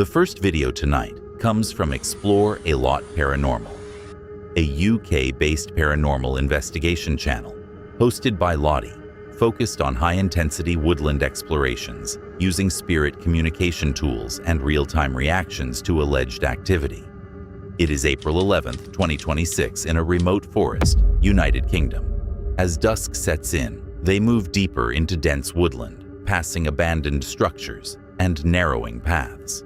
The first video tonight comes from Explore a Lot Paranormal, a UK-based paranormal investigation channel hosted by Lottie, focused on high-intensity woodland explorations using spirit communication tools and real-time reactions to alleged activity. It is April 11th, 2026 in a remote forest, United Kingdom. As dusk sets in, they move deeper into dense woodland, passing abandoned structures and narrowing paths.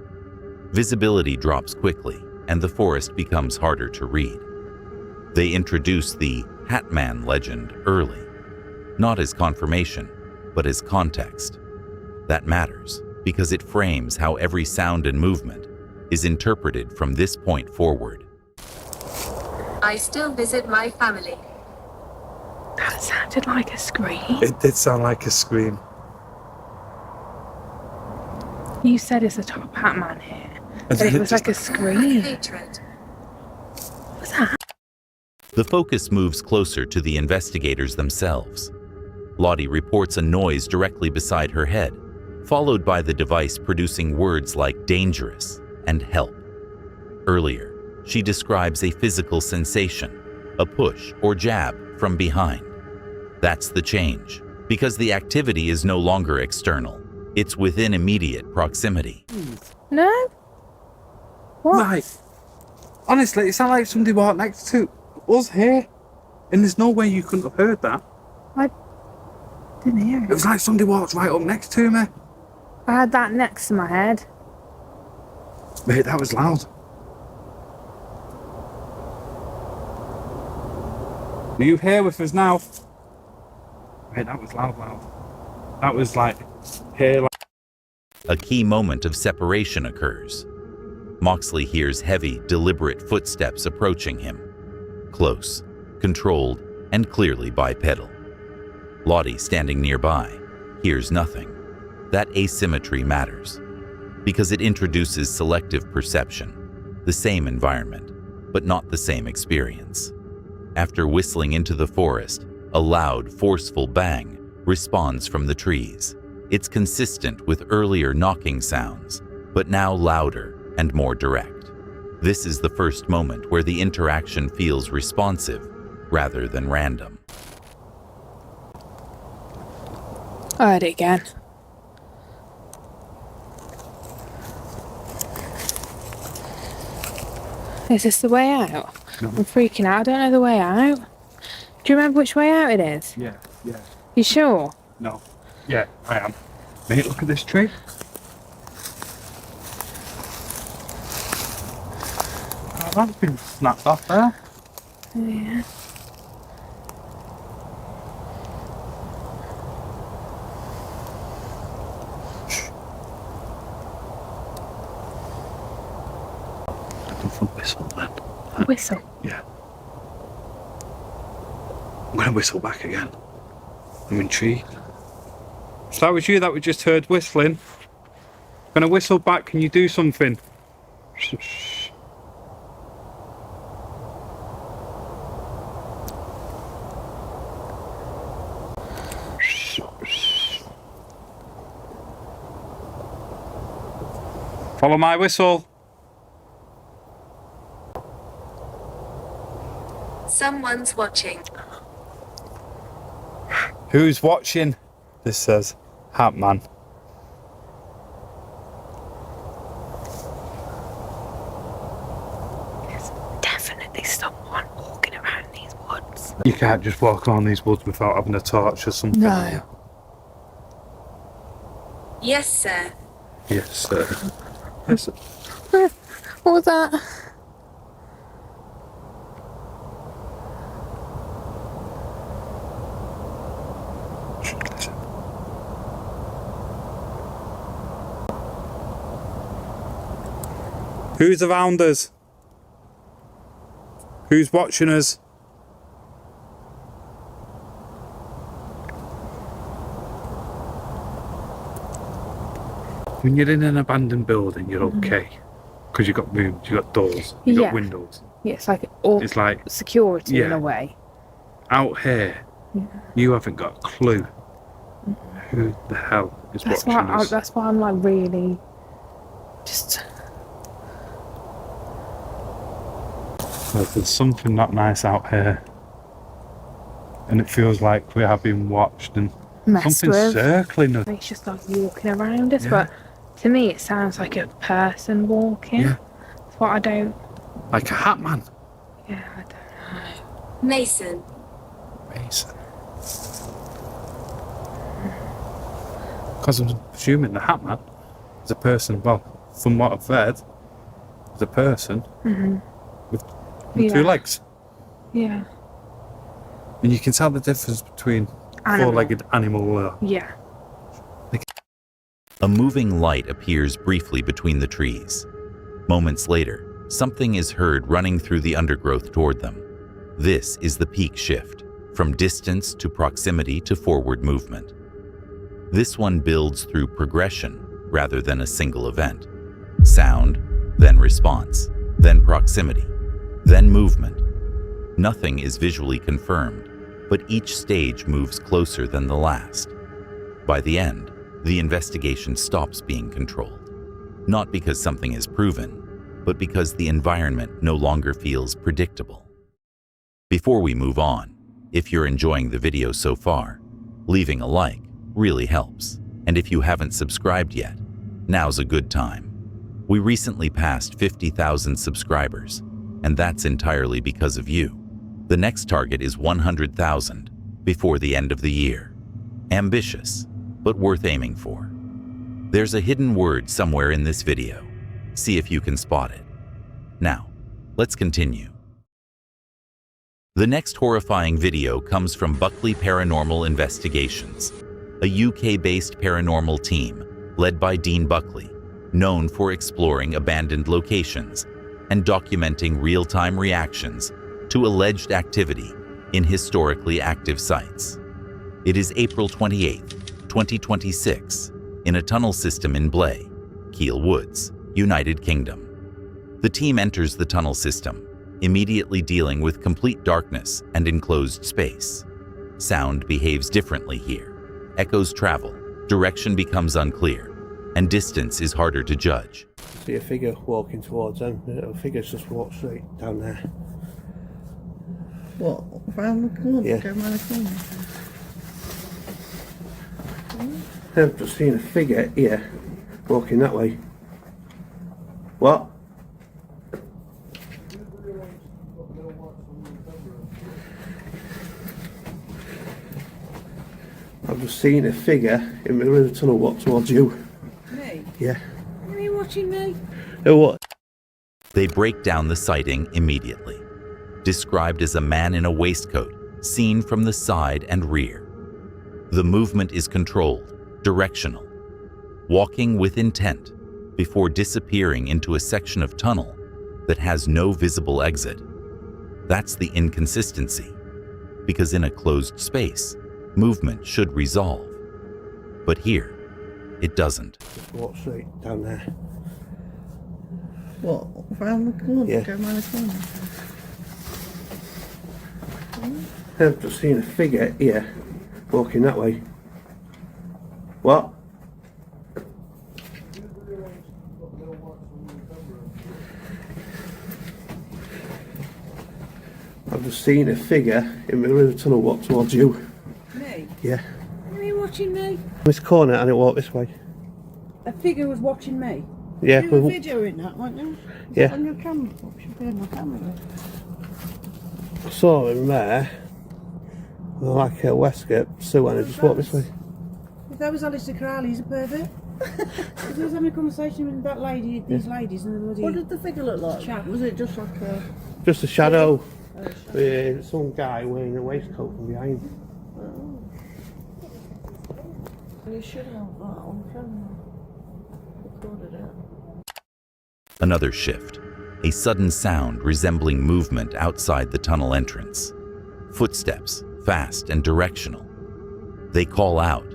Visibility drops quickly, and the forest becomes harder to read. They introduce the Hatman legend early, not as confirmation, but as context. That matters because it frames how every sound and movement is interpreted from this point forward. I still visit my family. That sounded like a scream. It did sound like a scream. You said it's a top hat man here. But it was like a scream. Hatred. What was that? The focus moves closer to the investigators themselves. Lottie reports a noise directly beside her head, followed by the device producing words like dangerous and help. Earlier, she describes a physical sensation, a push or jab from behind. That's the change, because the activity is no longer external. It's within immediate proximity. No? What? Right. Honestly, it sounded like somebody walked next to us here. And there's no way you couldn't have heard that. I didn't hear It it. was like somebody walked right up next to me. I had that next to my head. Mate, that was loud. Are you here with us now? Mate, that was loud. That was like, here, like... A key moment of separation occurs. Moxley hears heavy, deliberate footsteps approaching him. Close, controlled, and clearly bipedal. Lottie, standing nearby, hears nothing. That asymmetry matters, because it introduces selective perception, the same environment, but not the same experience. After whistling into the forest, a loud, forceful bang responds from the trees. It's consistent with earlier knocking sounds, but now louder and more direct. This is the first moment where the interaction feels responsive rather than random. I heard it again. Is this the way out? No. I'm freaking out. I don't know the way out. Do you remember which way out it is? Yeah. You sure? No. Yeah, I am. Mate, look at this tree. Oh, that's been snapped off there. Yeah. From whistle then. Whistle. Yeah. I'm gonna whistle back again. I'm intrigued. So that was you that we just heard whistling. I'm gonna whistle back. Can you do something? Shh. Follow my whistle. Someone's watching. Who's watching? This says Hatman. There's definitely someone walking around these woods. You can't just walk around these woods without having a torch or something. No. Yes, sir. Yes, sir. Yes. What was that? Who's around us? Who's watching us? When you're in an abandoned building, you're okay. Because you've got rooms, you've got doors, you've got windows. Yeah, it's like all It's like security in yeah. a way. out here, you haven't got a clue who the hell is watching us. That's why I'm like really just So there's something not nice out here. And it feels like we have been watched and Messed something with. circling us. It's just like walking around us, Yeah. but to me it sounds like a person walking. Yeah. That's what I don't. Like a Hatman. Yeah, I don't know. Mason. Mason. Because I'm assuming the Hatman is a person, well, from what I've read, is a person with Yeah. 2 legs. Yeah. And you can tell the difference between Animal. 4-legged animal. Yeah. A moving light appears briefly between the trees. Moments later, something is heard running through the undergrowth toward them. This is the peak shift, from distance to proximity to forward movement. This one builds through progression rather than a single event. Sound, then response, then proximity, then movement. Nothing is visually confirmed, but each stage moves closer than the last. By the end, the investigation stops being controlled. Not because something is proven, but because the environment no longer feels predictable. Before we move on, if you're enjoying the video so far, leaving a like really helps. And if you haven't subscribed yet, now's a good time. We recently passed 50,000 subscribers, and that's entirely because of you. The next target is 100,000 before the end of the year. Ambitious, but worth aiming for. There's a hidden word somewhere in this video. See if you can spot it. Now, let's continue. The next horrifying video comes from Buckley Paranormal Investigations, a UK-based paranormal team led by Dean Buckley, known for exploring abandoned locations and documenting real-time reactions to alleged activity in historically active sites. It is April 28, 2026, in a tunnel system in Blay, Keele Woods, United Kingdom. The team enters the tunnel system, immediately dealing with complete darkness and enclosed space. Sound behaves differently here. Echoes travel, direction becomes unclear, and distance is harder to judge. See a figure walking towards them. A figure's just walked straight down there. What? Round the corner? Yeah. Go round the corner? I've just seen a figure here walking that way. What? I've just seen a figure in the middle of the tunnel walk towards you. Me? Yeah. Are you watching me? Oh, what? They break down the sighting immediately. Described as a man in a waistcoat, seen from the side and rear. The movement is controlled, directional, walking with intent before disappearing into a section of tunnel that has no visible exit. That's the inconsistency, because in a closed space, movement should resolve. But here, it doesn't. Just walked straight down there. What? Round the corner? Yeah. Go round the corner? I've just seen a figure here walking that way. What? I've just seen a figure in the middle of the tunnel walk towards you. Me? Yeah. Are you watching me? This corner and it walked this way. A figure was watching me? Yeah. You were videoing that, weren't you? Is Yeah. that on your camera? What should be on my camera? I saw him there. Like a waistcoat, Sue, and I just walked this way. If that was Alistair Crowley, he's a pervert. He was having a conversation with that lady, these ladies, and the bloody... What did the figure look like? Chap. Was it just like a... Just a shadow. With some guy wearing a waistcoat from behind. You should have that on camera. Recorded it. Another shift, a sudden sound resembling movement outside the tunnel entrance. Footsteps, fast and directional. They call out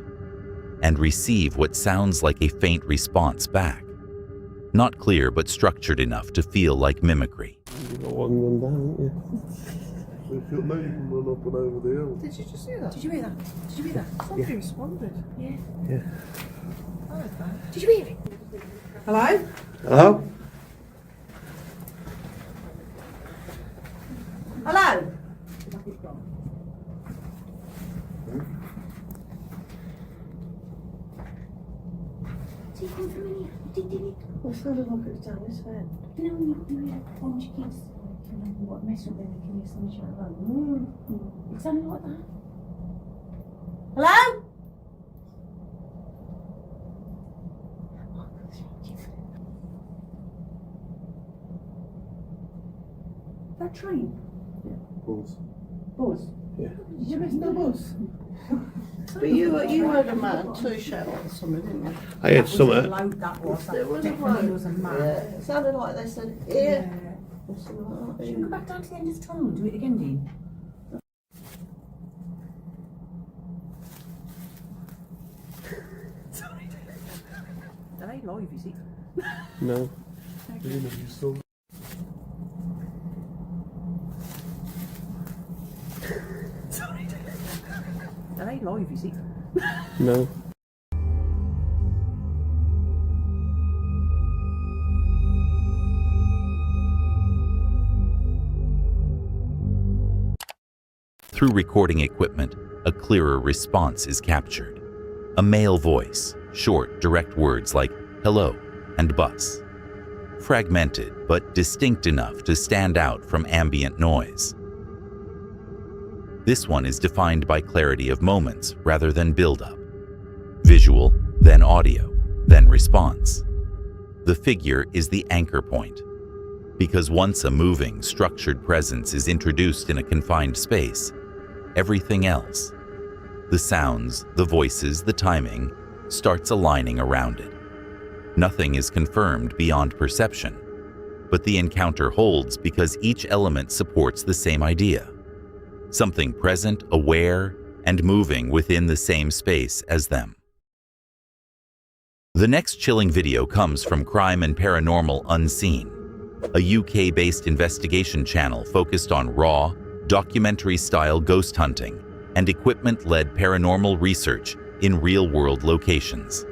and receive what sounds like a faint response back. Not clear, but structured enough to feel like mimicry. You got one run down, haven't you? So if you run up and over the hill. Did you just hear that? Did you hear that? Did you hear that? Somebody responded. Yeah. Yeah. I heard that. Did you hear it? Hello? Hello? Hello? Well, it's not a look at the time, it's fine. You know when you have a bunch of kids, can remember what mess up them, can you send each other home? It sounded like that. Hello? That train? Buzz. Buzz? Yeah. Did you miss the bus? But you heard a man, 2 shout or something, didn't you? I had something. Loud that was. There was a Definitely man. was a man. Yeah, it sounded like they said, here. Yeah. Or something like that. Should we go back down to the end of the tunnel and do it again, Dean? That ain't live, is it? No. You know, you still. That ain't live, is it? No. Through recording equipment, a clearer response is captured. A male voice, short, direct words like hello and bus. Fragmented, but distinct enough to stand out from ambient noise. This one is defined by clarity of moments rather than build-up. Visual, then audio, then response. The figure is the anchor point. Because once a moving, structured presence is introduced in a confined space, everything else, the sounds, the voices, the timing, starts aligning around it. Nothing is confirmed beyond perception, but the encounter holds because each element supports the same idea. Something present, aware, and moving within the same space as them. The next chilling video comes from Crime and Paranormal Unseen, a UK-based investigation channel focused on raw, documentary-style ghost hunting and equipment-led paranormal research in real-world locations.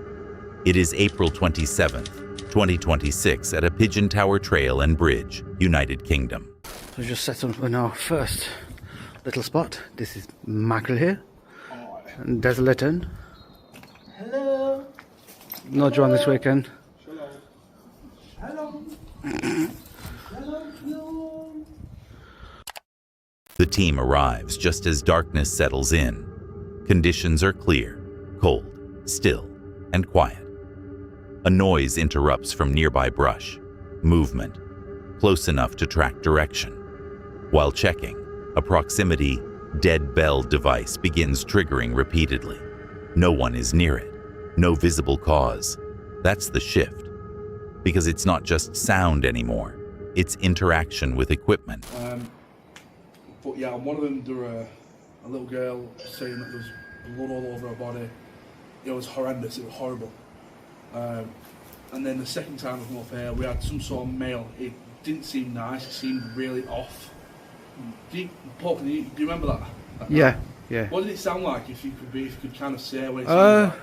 It is April 27th, 2026 at a Pigeon Tower Trail and Bridge, United Kingdom. So we just set up in our first little spot. This is Michael here. And there's a Lytton. Hello? No John this weekend. Hello? Hello? The team arrives just as darkness settles in. Conditions are clear, cold, still, and quiet. A noise interrupts from nearby brush, movement, close enough to track direction. While checking, a proximity dead bell device begins triggering repeatedly. No one is near it, no visible cause. That's the shift. Because it's not just sound anymore, it's interaction with equipment. But yeah, on one of them, there were a little girl saying that there was blood all over her body. It was horrendous, it was horrible. And then the second time I come up here, we had some sort of male. It didn't seem nice, it seemed really off. Paul, do you remember that? Yeah, yeah. What did it sound like, if you could kind of say what it sounded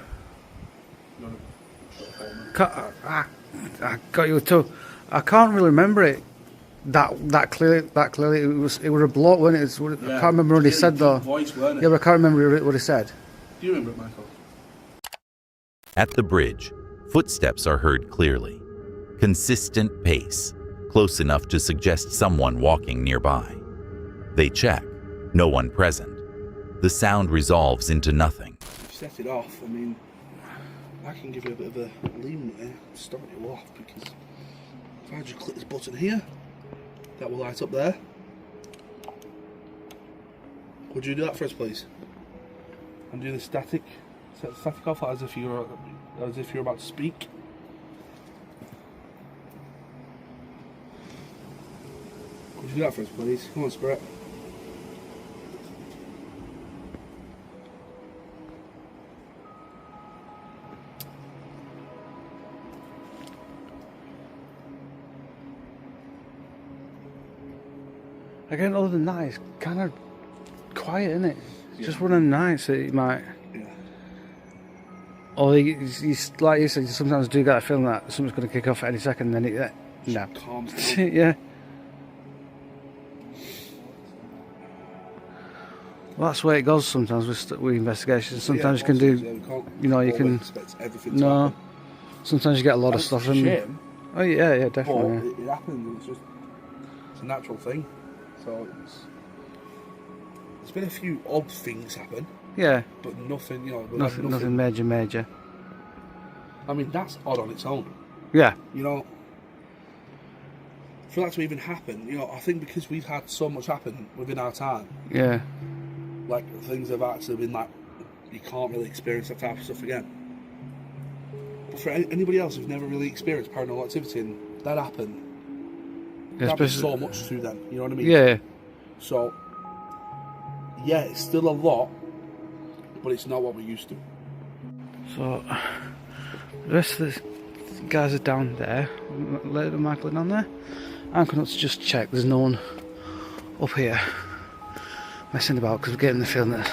like? I got you too. I can't really remember it that clearly. It was a bloke, wasn't it? I can't remember what he said though. Voice, weren't it? Yeah, but I can't remember what he said. Do you remember it, Michael? At the bridge, footsteps are heard clearly. Consistent pace, close enough to suggest someone walking nearby. They check, no one present. The sound resolves into nothing. Set it off, I mean, I can give you a bit of a lean there, start it off, because if I just click this button here, that will light up there. Would you do that for us, please? And do the static, set the static off as if you're about to speak. Would you do that for us, please? Come on, Spirit. Again, other than that, it's kind of quiet, isn't it? Just one of the nights that you might. Yeah. Or you like you said, you sometimes do get a feeling that something's going to kick off at any second, then it. No. Calms down. Yeah. Well, that's where it goes sometimes with investigations. Sometimes you can Yeah, do, we can't you know, you always can. expect everything to No, happen. sometimes you get a lot of It's stuff. a shame, Oh yeah, but definitely. it happens, and it's a natural thing. So there's been a few odd things happen, Yeah, but nothing, you know, nothing major. I mean, that's odd on its own. Yeah, You know, for that to even happen, you know, I think because we've had so much happen within our time, yeah, like things have actually been like, you can't really experience that type of stuff again. But for anybody else who's never really experienced paranormal activity and that happened, that'd be so much to them, you know what I mean? Yeah. So, yeah, it's still a lot, but it's not what we used to. So the rest of the guys are down there. Later than Michael down there. I'm going up to just check. There's no one up here messing about, because we're getting the feeling that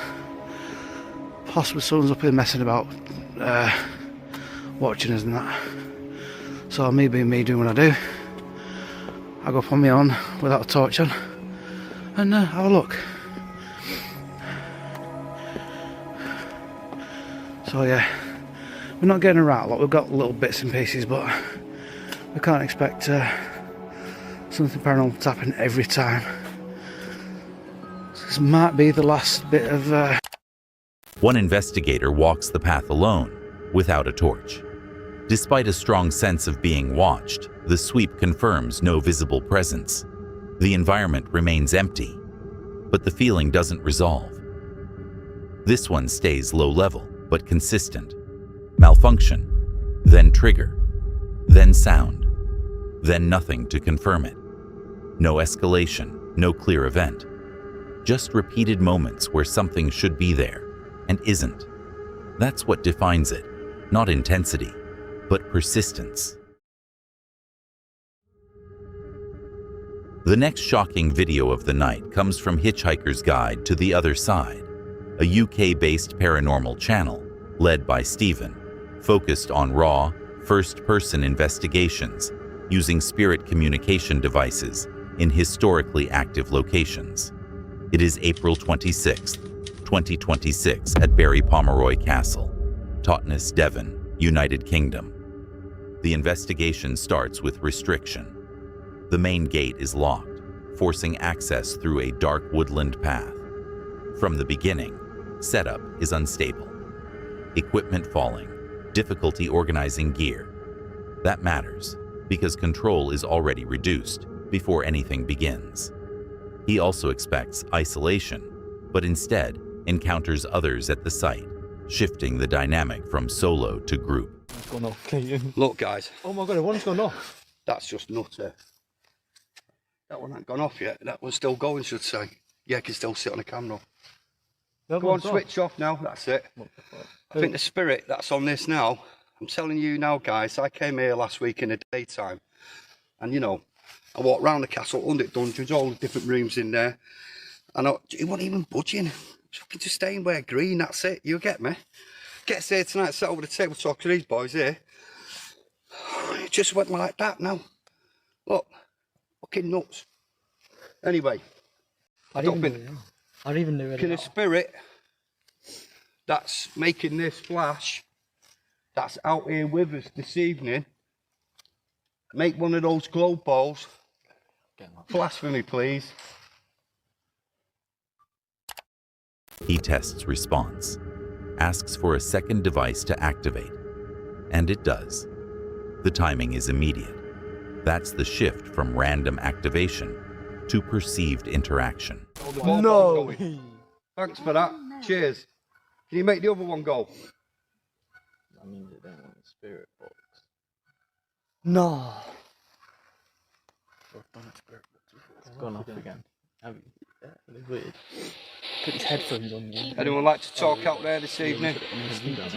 possibly someone's up here messing about, watching us and that. So me being me, doing what I do, I go up on my own without a torch on and have a look. So yeah, we're not getting a rat lot. We've got little bits and pieces, but we can't expect something paranormal to happen every time. So this might be the last bit of. One investigator walks the path alone, without a torch. Despite a strong sense of being watched, the sweep confirms no visible presence. The environment remains empty, but the feeling doesn't resolve. This one stays low level, but consistent. Malfunction, then trigger, then sound, then nothing to confirm it. No escalation, no clear event. Just repeated moments where something should be there and isn't. That's what defines it, not intensity, but persistence. The next shocking video of the night comes from Hitchhiker's Guide to the Other Side, a UK-based paranormal channel led by Stephen, focused on raw, first-person investigations using spirit communication devices in historically active locations. It is April 26, 2026 at Barry Pomeroy Castle, Totnes, Devon, United Kingdom. The investigation starts with restriction. The main gate is locked, forcing access through a dark woodland path. From the beginning, setup is unstable. Equipment falling, difficulty organizing gear. That matters, because control is already reduced before anything begins. He also expects isolation, but instead encounters others at the site, shifting the dynamic from solo to group. It's gone off. Look, guys. Oh my god, one's gone off. That's just nutter. That one ain't gone off yet. That one's still going, should say. Yeah, can still sit on the camera. Go on, switch off now. That's it. I think the spirit that's on this now, I'm telling you now, guys, I came here last week in the daytime. And, you know, I walked round the castle, under dungeons, all the different rooms in there. And it wasn't even budging. Just staying where green, that's it. You get me? Gets here tonight, sat over the table talking to these boys here. It just went like that now. Look, fucking nuts. Anyway, I don't even know can a spirit that's making this flash, that's out here with us this evening, make one of those globe balls flash for me, please? He tests response, asks for a second device to activate, and it does. The timing is immediate. That's the shift from random activation to perceived interaction. No! Thanks for that. Cheers. Can you make the other one go? That means it don't want the spirit box. No! It's gone off again. Have you? Yeah, it's weird. Put his headphones on. Yeah. Anyone like to talk out there this evening? Yeah,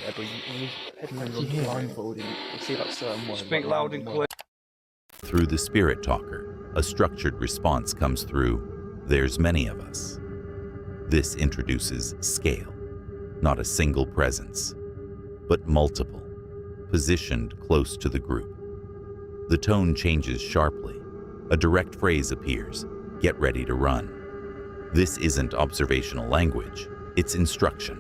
but you headphones on blindfolded. You see that certain one. Speak loud and clear. Through the spirit talker, a structured response comes through, "There's many of us." This introduces scale, not a single presence, but multiple, positioned close to the group. The tone changes sharply. A direct phrase appears, "Get ready to run." This isn't observational language, it's instruction.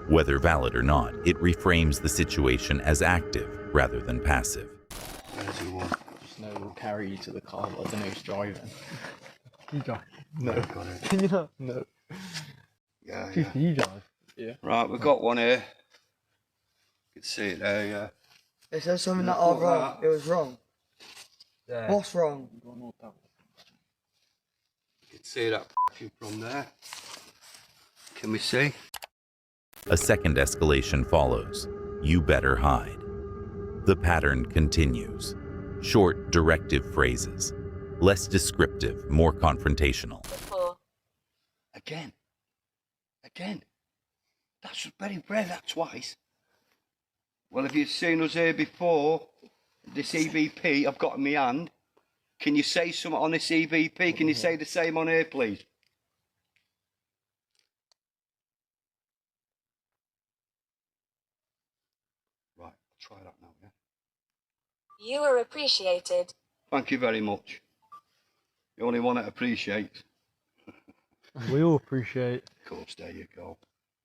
Whether valid or not, it reframes the situation as active rather than passive. There's the one. Just know we'll carry you to the car, but I don't know who's driving. Can you drive? No. Yeah, got it. Can you not? No. Yeah, Can you drive? Yeah. Right, we've got one here. You can see it there, yeah. Is there something that are wrong? It was wrong. There. What's wrong? You can see that from there. Can we see? A second escalation follows. You better hide. The pattern continues. Short, directive phrases. Less descriptive, more confrontational. Again. Again. That's very rare, that twice. Well, if you've seen us here before, this EVP I've got in my hand, can you say something on this EVP? Can you say the same on here, please? Right, try that now, yeah? You are appreciated. Thank you very much. The only one that appreciates. We all appreciate. Of course, there you go.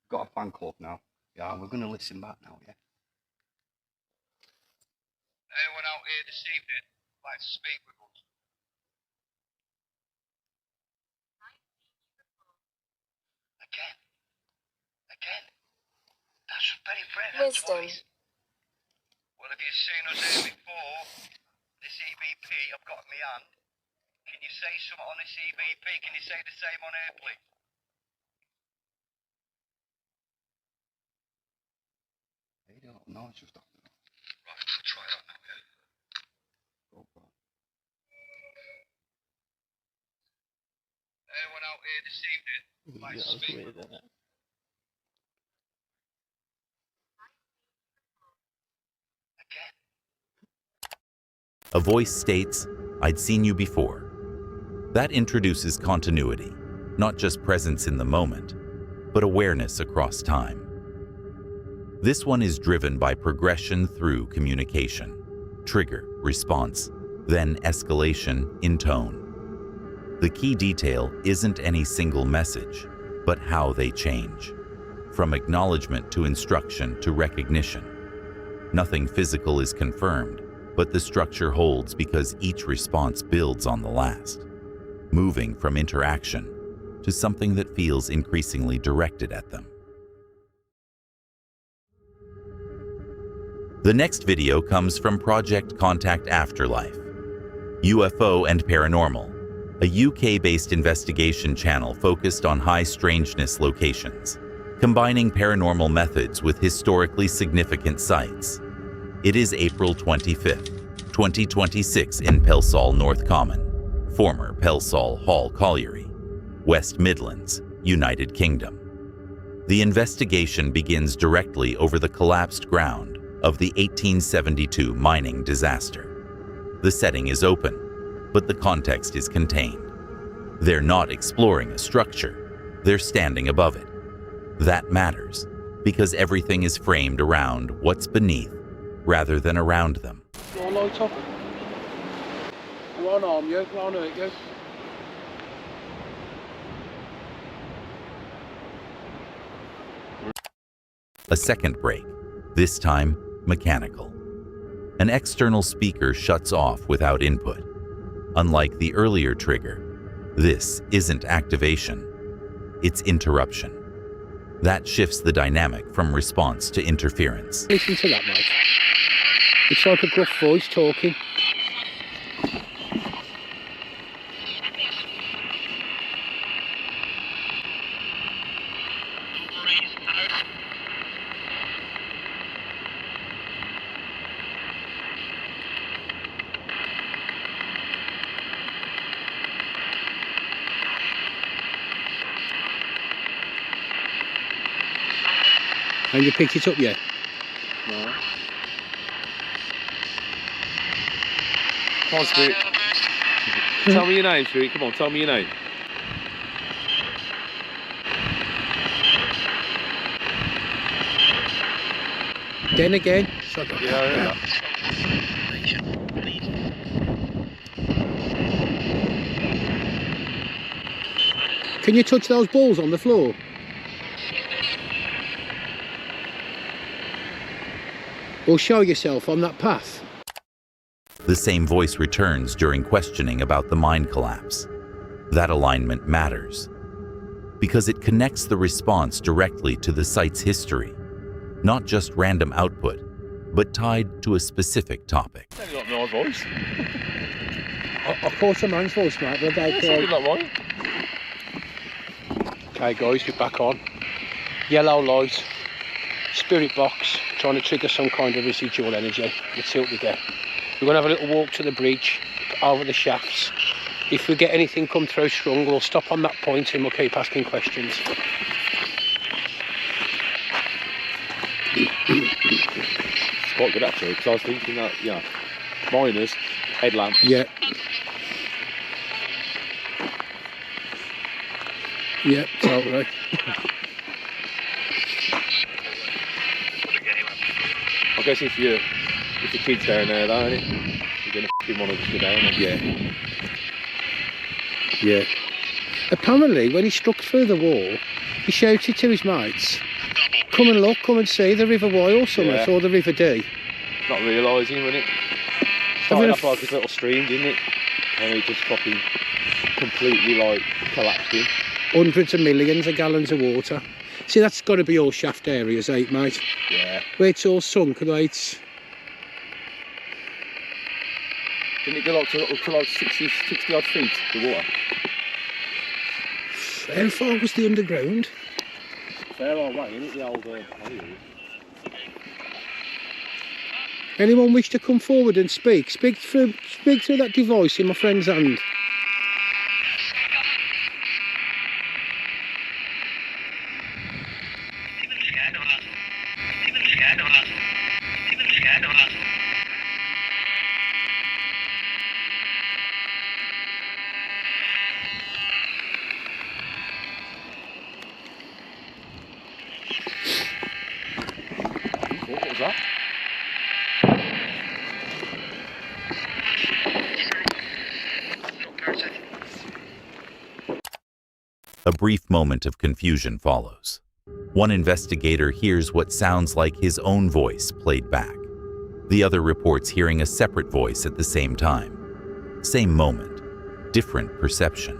Got a fan club now. Yeah, we're going to listen back now, yeah? Anyone out here this evening like to speak with us? Again. Again. That's very rare. Wisdom. Well, if you've seen us here before, this EVP I've got in my hand, can you say something on this EVP? Can you say the same on here, please? They don't know, it's just... Right, we'll try that now, yeah? Go on. Anyone out here this evening like to speak with us? A voice states, "I'd seen you before." That introduces continuity, not just presence in the moment, but awareness across time. This one is driven by progression through communication, trigger, response, then escalation in tone. The key detail isn't any single message, but how they change, from acknowledgement to instruction to recognition. Nothing physical is confirmed, but the structure holds because each response builds on the last, moving from interaction to something that feels increasingly directed at them. The next video comes from Project Contact Afterlife, UFO and Paranormal, a UK-based investigation channel focused on high strangeness locations, combining paranormal methods with historically significant sites. It is April 25th, 2026 in Pelsall North Common, former Pelsall Hall Colliery, West Midlands, United Kingdom. The investigation begins directly over the collapsed ground of the 1872 mining disaster. The setting is open, but the context is contained. They're not exploring a structure, they're standing above it. That matters, because everything is framed around what's beneath rather than around them. Go on, light up. Go on, arm you. Go on, hurt you. A second break, this time mechanical. An external speaker shuts off without input. Unlike the earlier trigger, this isn't activation, it's interruption. That shifts the dynamic from response to interference. Listen to that, mate. It's like a gruff voice talking. And you picked it up yet? No. Come on, Spirit. Tell me your name, Spirit. Come on, tell me your name. Then again. Yeah, I heard that. Can you touch those balls on the floor? Or show yourself on that path? The same voice returns during questioning about the mine collapse. That alignment matters because it connects the response directly to the site's history, not just random output, but tied to a specific topic. That's not my voice. I caught a man's voice, mate, but That's not mine. Okay guys, we're back on. Yellow light, spirit box, trying to trigger some kind of residual energy. Let's see what we get. We're going to have a little walk to the bridge, over the shafts. If we get anything come through strong, we'll stop on that point and we'll keep asking questions. It's quite good actually, because I was thinking that, yeah, miners, headlamp. Yeah. Yeah, totally. I guess if the kid's down there, though, ain't it? You're going to f***ing want to just go down there. Yeah. Yeah. Apparently, when he struck through the wall, he shouted to his mates, come and look, come and see the River Y or something, or the River D. Not realising, wasn't it? Started off like this little stream, didn't it? And it just fucking completely, like, collapsed in. Hundreds of millions of gallons of water. See, that's got to be all shaft areas, mate? Yeah. Where it's all sunk, right? Didn't it go like to like 60 odd feet, the water? How far was the underground? Fair old way, isn't it, the old Hollywood? Anyone wish to come forward and speak? Speak through that device in my friend's hand. What was that? A brief moment of confusion follows. One investigator hears what sounds like his own voice played back. The other reports hearing a separate voice at the same time. Same moment, different perception.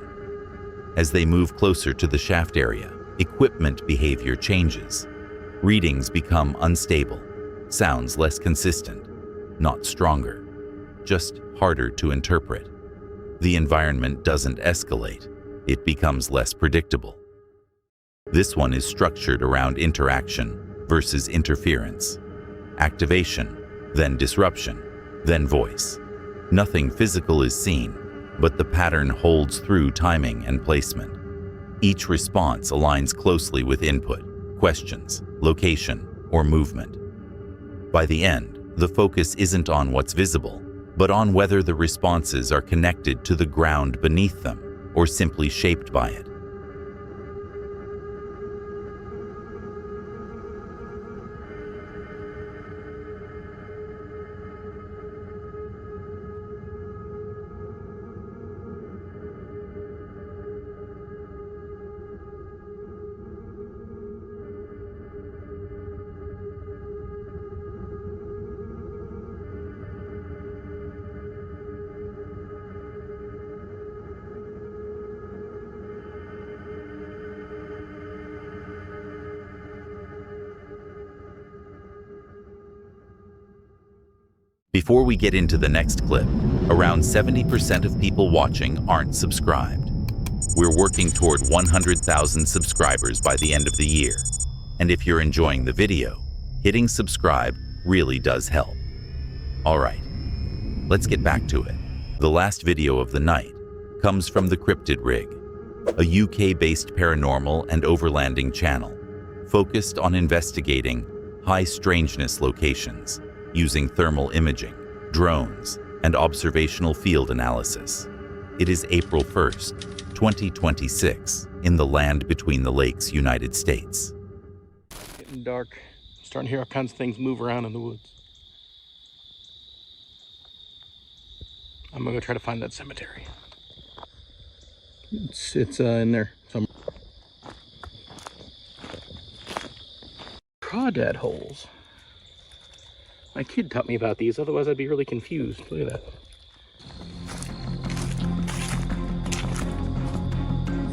As they move closer to the shaft area, equipment behavior changes. Readings become unstable, sounds less consistent, not stronger, just harder to interpret. The environment doesn't escalate, it becomes less predictable. This one is structured around interaction versus interference. Activation, then disruption, then voice. Nothing physical is seen, but the pattern holds through timing and placement. Each response aligns closely with input, questions, location, or movement. By the end, the focus isn't on what's visible, but on whether the responses are connected to the ground beneath them or simply shaped by it. Before we get into the next clip, around 70% of people watching aren't subscribed. We're working toward 100,000 subscribers by the end of the year. And if you're enjoying the video, hitting subscribe really does help. All right, let's get back to it. The last video of the night comes from the Cryptid Rig, a UK-based paranormal and overlanding channel focused on investigating high strangeness locations using thermal imaging, drones, and observational field analysis. It is April 1st, 2026, in the land between the lakes, United States. Getting dark. Starting to hear all kinds of things move around in the woods. I'm gonna go try to find that cemetery. It's in there somewhere. crawdad holes. My kid taught me about these, otherwise I'd be really confused. Look at that.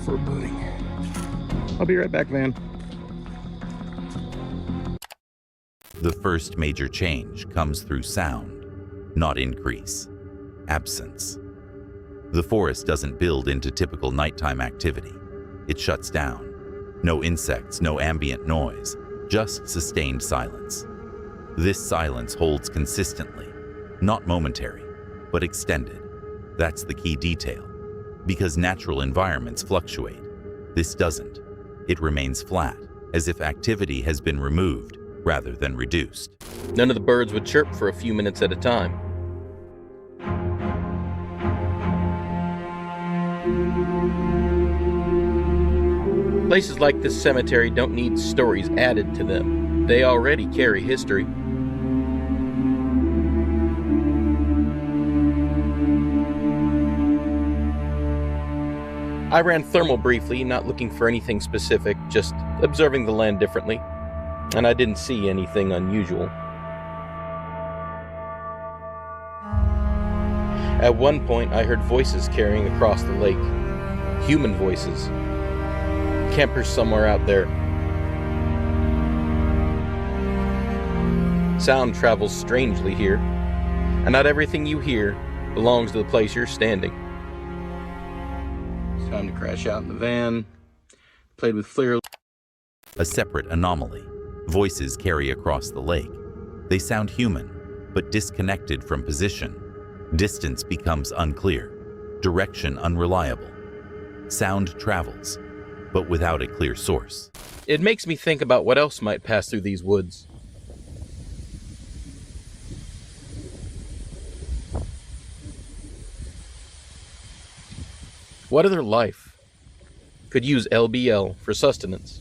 Foreboding. I'll be right back, Van. The first major change comes through sound, not increase. Absence. The forest doesn't build into typical nighttime activity. It shuts down. No insects, no ambient noise, just sustained silence. This silence holds consistently, not momentary, but extended. That's the key detail. Because natural environments fluctuate. This doesn't. It remains flat, as if activity has been removed rather than reduced. None of the birds would chirp for a few minutes at a time. Places like this cemetery don't need stories added to them. They already carry history. I ran thermal briefly, not looking for anything specific, just observing the land differently, and I didn't see anything unusual. At one point, I heard voices carrying across the lake. Human voices. Campers somewhere out there. Sound travels strangely here, and not everything you hear belongs to the place you're standing. It's time to crash out in the van. Played with FLIR. A separate anomaly. Voices carry across the lake. They sound human, but disconnected from position. Distance becomes unclear. Direction unreliable. Sound travels, but without a clear source. It makes me think about what else might pass through these woods. What other life could use LBL for sustenance?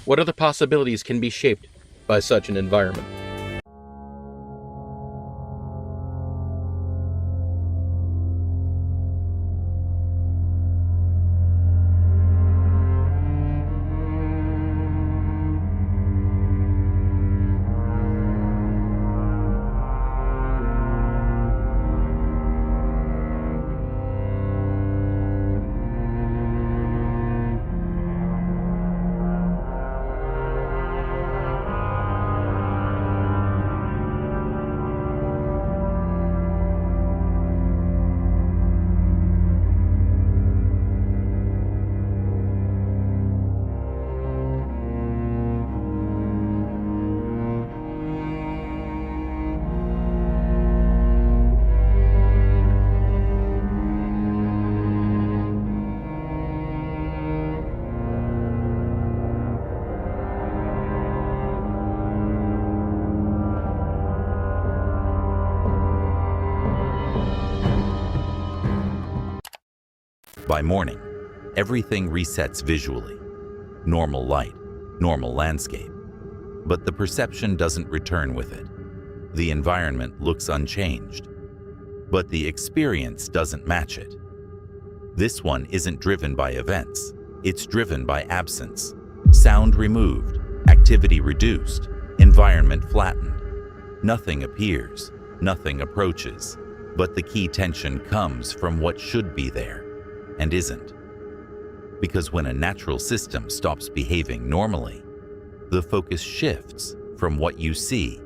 What other possibilities can be shaped by such an environment? By morning, everything resets visually. Normal light, normal landscape. But the perception doesn't return with it. The environment looks unchanged. But the experience doesn't match it. This one isn't driven by events. It's driven by absence. Sound removed, activity reduced, environment flattened. Nothing appears, nothing approaches. But the key tension comes from what should be there and isn't. Because when a natural system stops behaving normally, the focus shifts from what you see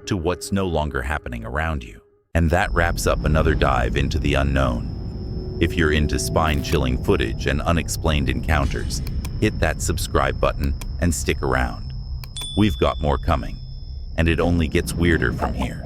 to what's no longer happening around you. And that wraps up another dive into the unknown. If you're into spine-chilling footage and unexplained encounters, hit that subscribe button and stick around. We've got more coming, and it only gets weirder from here.